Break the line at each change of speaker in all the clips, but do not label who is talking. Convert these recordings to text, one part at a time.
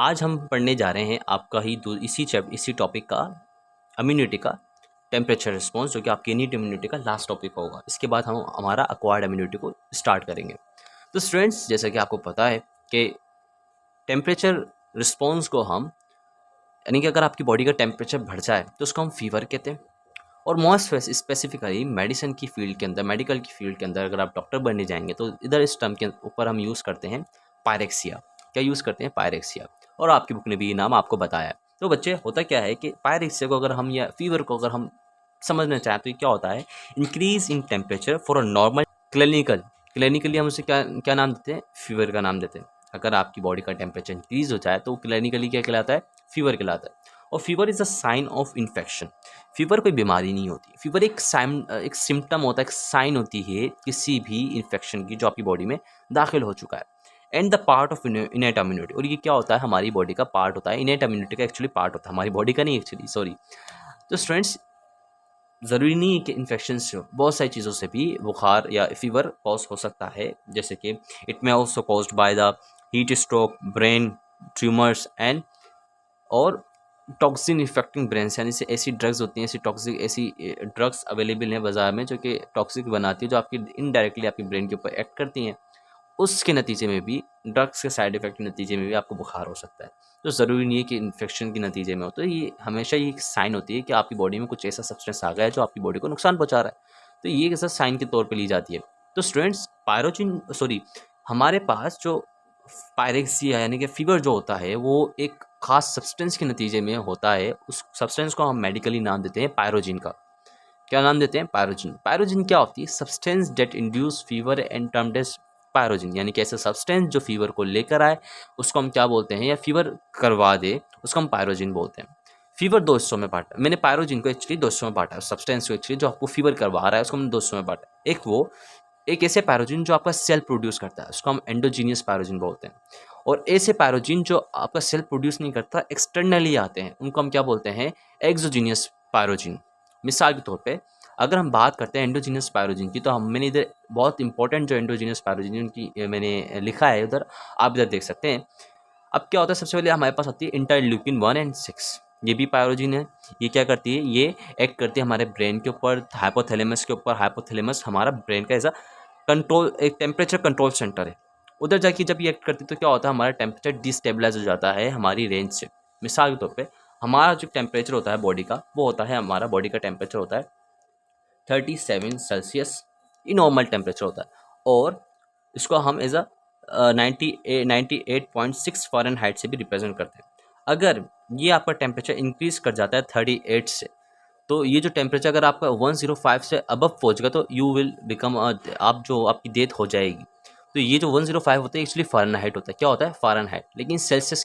आज हम पढ़ने जा रहे हैं आपका ही इसी टॉपिक का इम्यूनिटी का टेम्परेचर रिस्पॉन्स, जो कि आपकी इनिट इम्यूनिटी का लास्ट टॉपिक होगा। इसके बाद हम हमारा एक्वायर्ड इम्यूनिटी को स्टार्ट करेंगे। तो स्टूडेंट्स, जैसा कि आपको पता है कि टेम्परेचर रिस्पॉन्स को हम, यानी कि अगर आपकी बॉडी का टेम्परेचर बढ़ जाए तो उसको हम फीवर कहते हैं। और मोस्ट स्पेसिफिकली मेडिसिन की फील्ड के अंदर, मेडिकल की फील्ड के अंदर अगर आप डॉक्टर बनने जाएंगे तो इधर इस टर्म के ऊपर हम यूज़ करते हैं पायरेक्सिया। क्या यूज़ करते हैं? पायरेक्सिया। और आपकी बुक ने भी ये नाम आपको बताया है। तो बच्चे, होता क्या है कि पायरेक्सिया को अगर हम, या फीवर को अगर हम समझना चाहें तो ये क्या होता है? Increase in temperature for a normal clinically हम उसे क्या क्या नाम देते हैं? फीवर का नाम देते हैं। अगर आपकी बॉडी का टेम्परेचर इंक्रीज हो जाए तो क्लिनिकली क्या कहलाता है? फीवर कहलाता है। और fever is a sign of infection. Fever कोई बीमारी नहीं होती। फीवर एक सिम्टम होता है, एक साइन होती है किसी भी इन्फेक्शन की जो आपकी बॉडी में दाखिल हो चुका है। And the part of innate immunity. और ये क्या होता है? हमारी बॉडी का पार्ट होता है। इनेट इम्यूनिटी का एक्चुअली पार्ट होता है, हमारी बॉडी का नहीं एक्चुअली, सॉरी। तो स्टूडेंट्स, ज़रूरी नहीं है कि इन्फेक्शन से हो, बहुत सारी चीज़ों से भी बुखार या फीवर कॉज हो सकता है। जैसे कि it may also caused by the heat stroke, brain tumours and और टॉक्सिन इफेक्टिंग ब्रेन्स, यानी से ऐसी ड्रग्स होती हैं, ऐसी ड्रग्स अवेलेबल हैं बाज़ार में जो कि टॉक्सिक बनाती है, जो आपकी इनडायरेक्टली आपकी ब्रेन के ऊपर एक्ट करती हैं। उसके नतीजे में भी, ड्रग्स के साइड इफेक्ट के नतीजे में भी आपको बुखार हो सकता है। तो ज़रूरी नहीं है कि इन्फेक्शन के नतीजे में हो। तो ये हमेशा ये एक साइन होती है कि आपकी बॉडी में कुछ ऐसा सब्सटेंस आ गया है जो आपकी बॉडी को नुकसान पहुंचा रहा है। तो ये ऐसा साइन के तौर पे ली जाती है। तो स्टूडेंट्स, हमारे पास जो पायरेक्सिया यानी कि फीवर जो होता है वो एक खास सब्सटेंस के नतीजे में होता है। उस सब्सटेंस को हम मेडिकली नाम देते हैं पायरोजिन का। क्या नाम देते हैं? पायरोजिन। पायरोजिन क्या होती है? Substance that induce fever and termed as pyrogen, यानी कि ऐसा सब्सटेंस जो फीवर को लेकर आए उसको हम क्या बोलते हैं, या फीवर करवा दे उसको हम पायरोजिन बोलते हैं। फीवर दो हिस्सों में बांटा, मैंने पायरोजिन को एक्चुअली दो हिस्सों में बांटा है। सब्सटेंस को एक्चुअली जो आपको फीवर करवा रहा है उसको हमने दो हिस्सों में बांटा है। एक ऐसे पायरोजिन जो आपका सेल प्रोड्यूस करता है, उसको हम एंडोजीनियस पायरोजिन बोलते हैं। और ऐसे पायरोजिन जो आपका सेल प्रोड्यूस नहीं करता, एक्सटर्नली आते हैं, उनको हम क्या बोलते हैं? Exogenous pyrogen. मिसाल के तौर पे अगर हम बात करते हैं एंडोजीनियस पायरोजिन की, तो मैंने इधर बहुत इंपॉर्टेंट जो एंडोजीनियस पायरोजिन की मैंने लिखा है उधर, आप इधर देख सकते हैं। अब क्या होता है? सबसे पहले हमारे पास आती है इंटरल्यूकिन 1 एंड 6। ये भी पायरोजिन है। ये क्या करती है? ये एक्ट करती है हमारे ब्रेन के ऊपर, हाइपोथैलेमस के ऊपर। हाइपोथैलेमस हमारा ब्रेन का ऐसा कंट्रोल, एक टेम्परेचर कंट्रोल सेंटर है। उधर जाके जब ये एक्ट करती है तो क्या होता है? हमारा टेम्परेचर डिस्टेबलाइज हो जाता है हमारी रेंज से। मिसाल के तौर पे हमारा जो टेम्परेचर होता है बॉडी का, वो होता है, हमारा बॉडी का टेम्परेचर होता है 37 सेल्सियस। ये नॉर्मल टेम्परेचर होता है। और इसको हम एज अ 98.6 फ़ारेनहाइट से भी रिप्रेजेंट करते हैं। अगर ये आपका टेम्परेचर इंक्रीज कर जाता है 38 से, तो ये जो टेम्परेचर अगर आपका 105 से अबव पहुंचेगा तो यू विल बिकम, आपकी डेथ हो जाएगी। तो ये जो 105 होता है एक्चुअली फ़ारेनहाइट होता है। क्या होता है? फ़ारेनहाइट। लेकिन सेल्सियस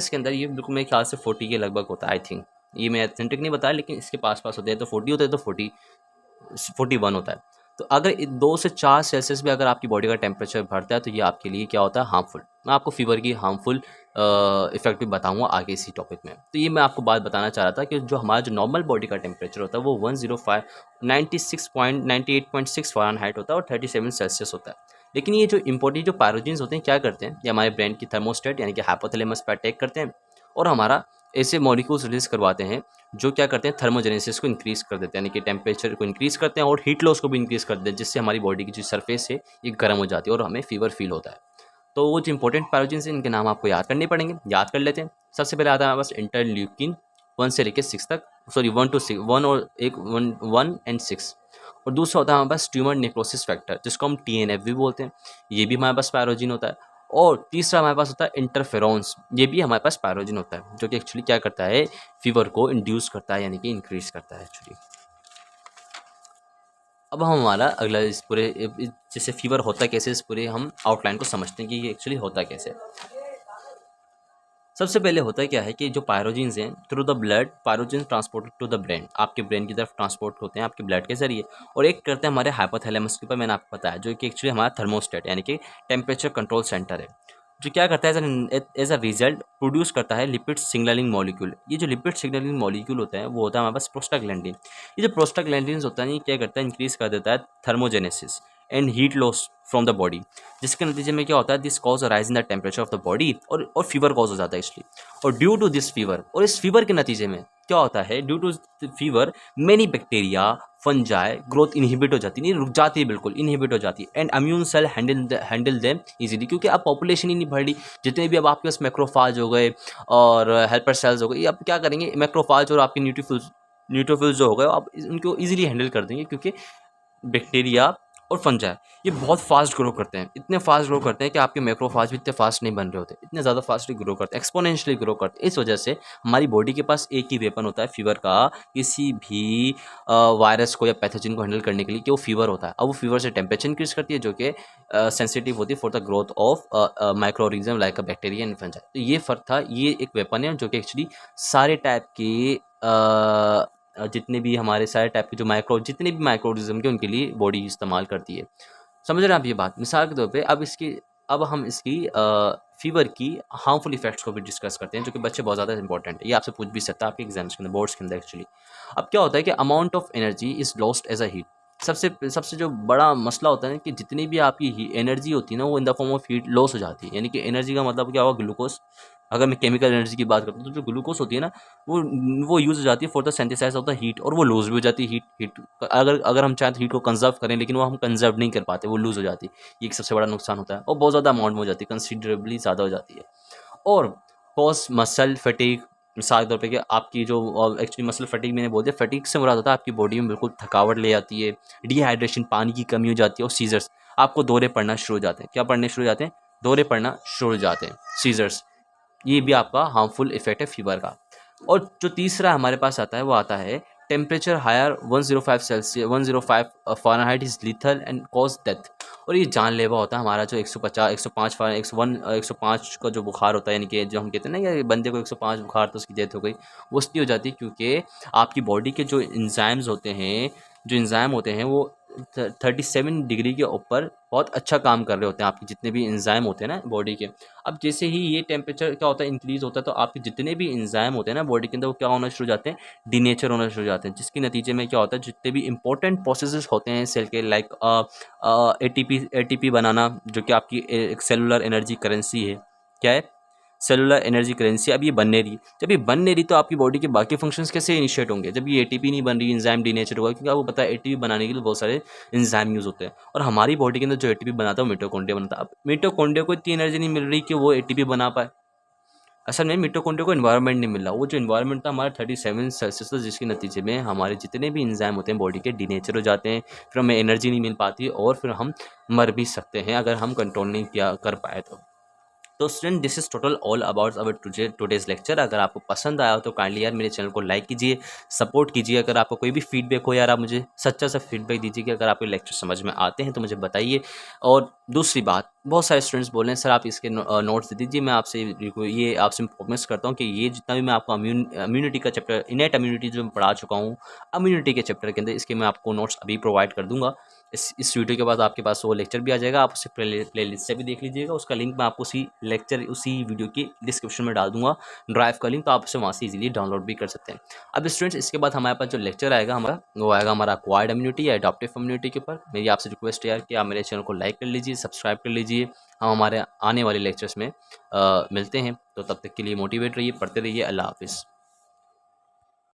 के अंदर ये बिल्कुल मेरे ख्याल से 40 के लगभग होता है, आई थिंक। ये मैं एथेंटिक नहीं बताया, लेकिन इसके पास होते हैं। तो 40 होता है, तो 41 होता है। तो अगर 2 से 4 सेल्सियस भी अगर आपकी बॉडी का टेम्परेचर बढ़ता है तो ये आपके लिए क्या होता है? हार्मफुल। मैं आपको फीवर की हार्मफुल इफेक्ट भी बताऊंगा आगे इसी टॉपिक में। तो ये मैं आपको बात बताना चाह रहा था कि जो हमारा जो नॉर्मल बॉडी का टेम्परेचर होता है वो 105 98.6 फ़ारेनहाइट होता है और 37 सेल्सियस होता है। लेकिन ये जो इम्पोर्टेंट जो पायरोजिन्स होते हैं क्या करते हैं? ये हमारे ब्रेन की थर्मोस्टेट यानी कि हाइपोथैलेमस पर अटैक करते हैं और हमारा ऐसे मॉलिक्यूल्स रिलीज करवाते हैं जो क्या करते हैं? थर्मोजेनेसिस को इंक्रीज़ कर देते हैं, यानी कि टेम्परेचर को इंक्रीज़ करते हैं और हीट लॉस को भी इंक्रीज़ कर देते हैं, जिससे हमारी बॉडी की जो सरफेस है ये गर्म हो जाती है और हमें फीवर फील होता है। तो वो जो इंपॉर्टेंट पैरोजिन्स हैं इनके नाम आपको याद करने पड़ेंगे, याद कर लेते हैं। सबसे पहले आता है हमारे पास इंटरल्यूकिन 1 से लेकर 6 तक, सॉरी 1 to 6, 1 और 1 एंड 6। और दूसरा होता है हमारे पास ट्यूमर नेक्रोसिस फैक्टर, जिसको हम TNF भी बोलते हैं। ये भी हमारे पास पैरोजिन होता है। और तीसरा हमारे पास होता है इंटरफेरॉन्स। ये भी हमारे पास पैरोजिन होता है, जो कि एक्चुअली क्या करता है? फीवर को इंड्यूस करता है, यानी कि इंक्रीज करता है एक्चुअली। अब हम हमारा अगला इस पूरे जैसे फीवर होता कैसे, इस पूरे हम आउटलाइन को समझते हैं कि ये एक्चुअली होता कैसे। सबसे पहले होता क्या है कि जो पायरोजिन्स हैं, through the blood pyrogen transported to the brain, आपके ब्रेन की तरफ ट्रांसपोर्ट होते हैं आपके ब्लड के जरिए। और एक करते हैं हमारे हाइपोथैलेमस के ऊपर, मैंने आपको बताया, जो कि एक्चुअली हमारा थर्मोस्टेट यानी कि टेम्परेचर कंट्रोल सेंटर है, जो क्या करता है? एज अ रिजल्ट प्रोड्यूस करता है लिपिड सिग्नलिंग मॉलिक्यूल। ये जो लिपिड सिग्नलिंग मॉलिक्यूल होता है वो होता है हमारे पास प्रोस्टाग्लैंडिन। ये जो प्रोस्टाग्लैंडिन होता है ये क्या करता है? इंक्रीज कर देता है thermogenesis and heat loss from the body, जिसके नतीजे में क्या होता है, this cause rise in the temperature of the body, और फीवर कॉज हो जाता है इसलिए। और ड्यू टू दिस फीवर, और इस फीवर के नतीजे में क्या होता है, due to fever many bacteria fungi growth inhibit हो जाती है, नहीं रुक जाती है, बिल्कुल इनहिबिट हो जाती है, and immune cell handle them easily, क्योंकि अब पॉपुलेशन ही नहीं बढ़ रही। जितने भी अब आपके पास मैक्रोफाज हो गए और हेल्पर सेल्स हो गए, अब क्या करेंगे, मैक्रोफाज और आपके न्यूट्रोफिल्स जो हो गए, आप उनको इजीली हैंडल कर देंगे, क्योंकि बैक्टीरिया और फंजाई ये बहुत फास्ट ग्रो करते हैं, इतने फास्ट ग्रो करते हैं कि आपके मैक्रोफाज भी इतने फास्ट नहीं बन रहे होते, इतने ज़्यादा फास्टली ग्रो करते हैं, एक्सपोनेंशियली ग्रो करते हैं। इस वजह से हमारी बॉडी के पास एक ही वेपन होता है फीवर का, किसी भी वायरस को या पैथोजन को हैंडल करने के लिए, कि वो फीवर होता है। अब वो फीवर से टेम्परेचर इंक्रीज करती है, जो कि सेंसिटिव होती है for the growth of micro organism like a bacteria and fungi. तो ये फ़र्क था, ये एक वेपन है जो कि एक्चुअली सारे टाइप के जितने भी हमारे सारे टाइप के जितने भी माइक्रो ऑर्गेनिज्म के उनके लिए बॉडी इस्तेमाल करती है। समझ रहे हैं आप ये बात। मिसाल के तौर पे अब हम इसकी फीवर की हार्मफुल इफेक्ट्स को भी डिस्कस करते हैं, जो कि बच्चे बहुत ज़्यादा इंपॉर्टेंट है, ये आपसे पूछ भी सकता है आपके एग्जाम्स के अंदर, बोर्ड्स के अंदर एक्चुअली। अब क्या होता है कि amount of energy is lost as a heat. सबसे जो बड़ा मसला होता है ना, कि जितनी भी आपकी एनर्जी होती है ना, वो in the form of heat loss हो जाती है। यानी कि एनर्जी का मतलब क्या हुआ, ग्लूकोज। अगर मैं केमिकल एनर्जी की बात करता हूँ, तो जो ग्लूकोज होती है ना, वो यूज़ हो जाती है for the synthesize of the heat, और वो लूज भी हो जाती है हीट। अगर हम चाहें तो हीट को कंजर्व करें, लेकिन वो हम कंजर्व नहीं कर पाते, वो लूज़ हो जाती है। ये एक सबसे बड़ा नुकसान होता है, और बहुत ज़्यादा अमाउंट में हो जाती है, कंसिडरेबली ज़्यादा हो जाती है। और कॉज मसल फटीग, मिसाल के तौर पे कि आपकी जो एक्चुअली मसल फटीग मैंने बोल दिया, फटीग से मुराद होता है आपकी बॉडी में बिल्कुल थकावट ले आती है, डिहाइड्रेशन, पानी की कमी हो जाती है, और सीजर्स, आपको दौरे पड़ना शुरू हो जाते हैं। क्या पड़ने शुरू हो जाते हैं? दौरे पड़ना शुरू हो जाते हैं, सीजर्स। ये भी आपका हार्मफुल इफेक्ट है फीवर का। और जो तीसरा हमारे पास आता है, वो आता है temperature higher 105 Celsius 105 Fahrenheit is lethal and cause death. और ये जानलेवा होता है हमारा जो 150 105 105 का जो बुखार होता है, यानी कि जो हम कहते हैं ना कि बंदे को 105 बुखार तो उसकी डेथ हो गई, वो इसलिए हो जाती है क्योंकि आपकी बॉडी के जो इंजाइम्स होते हैं, जो इंजाइम होते हैं, वो 37 डिग्री के ऊपर बहुत अच्छा काम कर रहे होते हैं, आपके जितने भी इंजाइम होते हैं ना बॉडी के। अब जैसे ही ये टेम्परेचर क्या होता है, इंक्रीज़ होता है, तो आपके जितने भी इंजाइम होते हैं ना बॉडी के अंदर, वो क्या होना शुरू हो जाते हैं, डीनेचर होना शुरू हो जाते हैं, जिसके नतीजे में क्या होता है, जितने भी इंपॉर्टेंट प्रोसेसेस होते हैं सेल के, लाइक एटीपी बनाना, जो कि आपकी एक सेलुलर एनर्जी करेंसी है। क्या है? Cellular energy currency. अब ये बन नहीं रही, जब ये बन नहीं रही, तो आपकी बॉडी के बाकी फंक्शंस कैसे इनिशिएट होंगे, जब ये एटीपी नहीं बन रही, एंजाइम डीनेचर होगा, क्योंकि आपको पता है एटीपी बनाने के लिए बहुत सारे एंजाइम यूज़ होते हैं, और हमारी बॉडी के अंदर जो एटीपी बनाता है वो मिटोकॉन्ड्रिया बनता है। अब मिटोकॉन्ड्रिया को इतनी एनर्जी नहीं मिल रही कि वो एटीपी बना पाए। असल में मिटोकॉन्ड्रिया को एनवायरनमेंट नहीं मिल रहा, वो जो एनवायरनमेंट था हमारा 37 सेल्सियस था, जिसके नतीजे में हमारे जितने भी एंजाइम होते हैं बॉडी के डीनेचर हो जाते हैं, फिर हमें एनर्जी नहीं मिल पाती, और फिर हम मर भी सकते हैं अगर हम कंट्रोल नहीं किया कर पाए तो student, this is total all about our today's lecture. अगर आपको पसंद आया हो तो काइंडली यार मेरे चैनल को लाइक कीजिए, सपोर्ट कीजिए। अगर आपको कोई भी फीडबैक हो यार, आप मुझे सच्चा सा फीडबैक दीजिए कि अगर आपके लेक्चर समझ में आते हैं तो मुझे बताइए। और दूसरी बात, बहुत सारे स्टूडेंट्स बोल रहे हैं सर आप इसके नोट्स दे दीजिए। मैं आपसे ये आपसे प्रॉमिस करता हूँ कि ये जितना भी मैं आपको इम्यूनिटी का चैप्टर, इनेट इम्यूनिटी जो मैं पढ़ा चुका हूँ इम्यूनिटी के चैप्टर के अंदर, इसके मैं आपको नोट्स अभी प्रोवाइड कर दूंगा। इस वीडियो के बाद आपके पास वो लेक्चर भी आ जाएगा, आप उसे प्लेलिस्ट से भी देख लीजिएगा। उसका लिंक मैं आपको उसी वीडियो की डिस्क्रिप्शन में डाल दूंगा, ड्राइव का लिंक, तो आप उसे वहाँ से इजीली डाउनलोड भी कर सकते हैं। अब स्टूडेंट्स, इसके बाद हमारे पास जो लेक्चर आएगा वो आएगा हमारा एक्वायर्ड इम्यूनिटी या एडॉप्टिव इम्यूनिटी के ऊपर। मेरी आपसे रिक्वेस्ट है यार कि आप मेरे चैनल को लाइक कर लीजिए, सब्सक्राइब कर लीजिए। हम हमारे आने वाले लेक्चर्स में मिलते हैं, तो तब तक के लिए मोटिवेट रहिए, पढ़ते रहिए। अल्लाह हाफिज़।